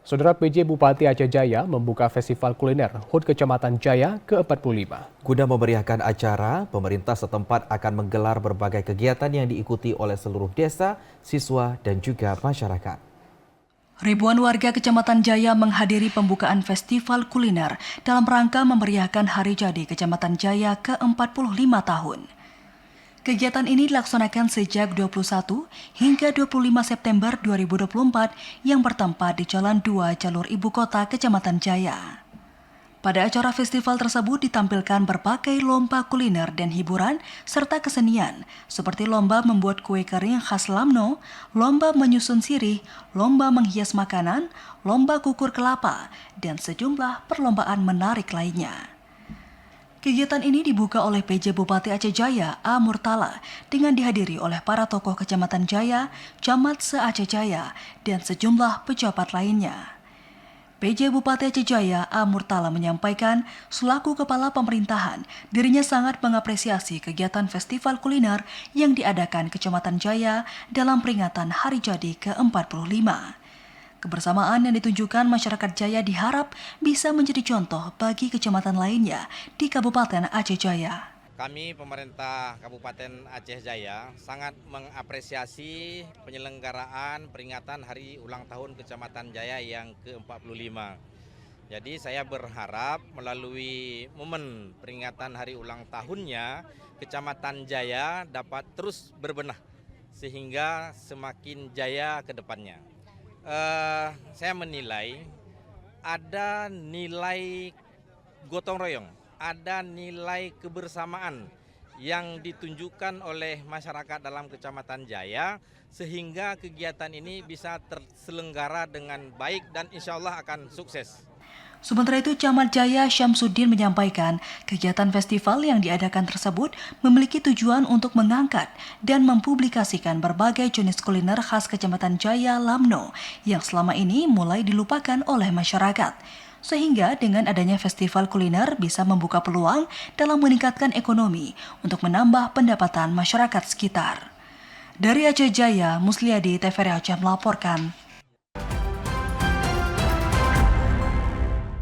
Saudara PJ Bupati Aceh Jaya membuka Festival Kuliner HUT Kecamatan Jaya ke-45. Guna memeriahkan acara, pemerintah setempat akan menggelar berbagai kegiatan yang diikuti oleh seluruh desa, siswa, dan juga masyarakat. Ribuan warga Kecamatan Jaya menghadiri pembukaan festival kuliner dalam rangka memeriahkan Hari Jadi Kecamatan Jaya ke-45 tahun. Kegiatan ini dilaksanakan sejak 21 hingga 25 September 2024 yang bertempat di Jalan 2 Jalur Ibu Kota Kecamatan Jaya. Pada acara festival tersebut ditampilkan berbagai lomba kuliner dan hiburan serta kesenian seperti lomba membuat kue kering khas Lamno, lomba menyusun sirih, lomba menghias makanan, lomba kukur kelapa, dan sejumlah perlombaan menarik lainnya. Kegiatan ini dibuka oleh PJ Bupati Aceh Jaya A. Murtala dengan dihadiri oleh para tokoh Kecamatan Jaya, Camat se-Aceh Jaya, dan sejumlah pejabat lainnya. PJ Bupati Aceh Jaya A. Murtala menyampaikan, selaku kepala pemerintahan, dirinya sangat mengapresiasi kegiatan festival kuliner yang diadakan Kecamatan Jaya dalam peringatan Hari Jadi ke-45. Kebersamaan yang ditunjukkan masyarakat Jaya diharap bisa menjadi contoh bagi kecamatan lainnya di Kabupaten Aceh Jaya. Kami pemerintah Kabupaten Aceh Jaya sangat mengapresiasi penyelenggaraan peringatan Hari Ulang Tahun Kecamatan Jaya yang ke-45. Jadi saya berharap melalui momen peringatan Hari Ulang Tahunnya, Kecamatan Jaya dapat terus berbenah sehingga semakin jaya ke depannya. Saya menilai ada nilai gotong royong, ada nilai kebersamaan yang ditunjukkan oleh masyarakat dalam Kecamatan Jaya sehingga kegiatan ini bisa terselenggara dengan baik dan insya Allah akan sukses. Sementara itu, Camat Jaya Syamsuddin menyampaikan kegiatan festival yang diadakan tersebut memiliki tujuan untuk mengangkat dan mempublikasikan berbagai jenis kuliner khas Kecamatan Jaya Lamno yang selama ini mulai dilupakan oleh masyarakat. Sehingga dengan adanya festival kuliner bisa membuka peluang dalam meningkatkan ekonomi untuk menambah pendapatan masyarakat sekitar. Dari Aceh Jaya, Musliadi TVRI Aceh melaporkan.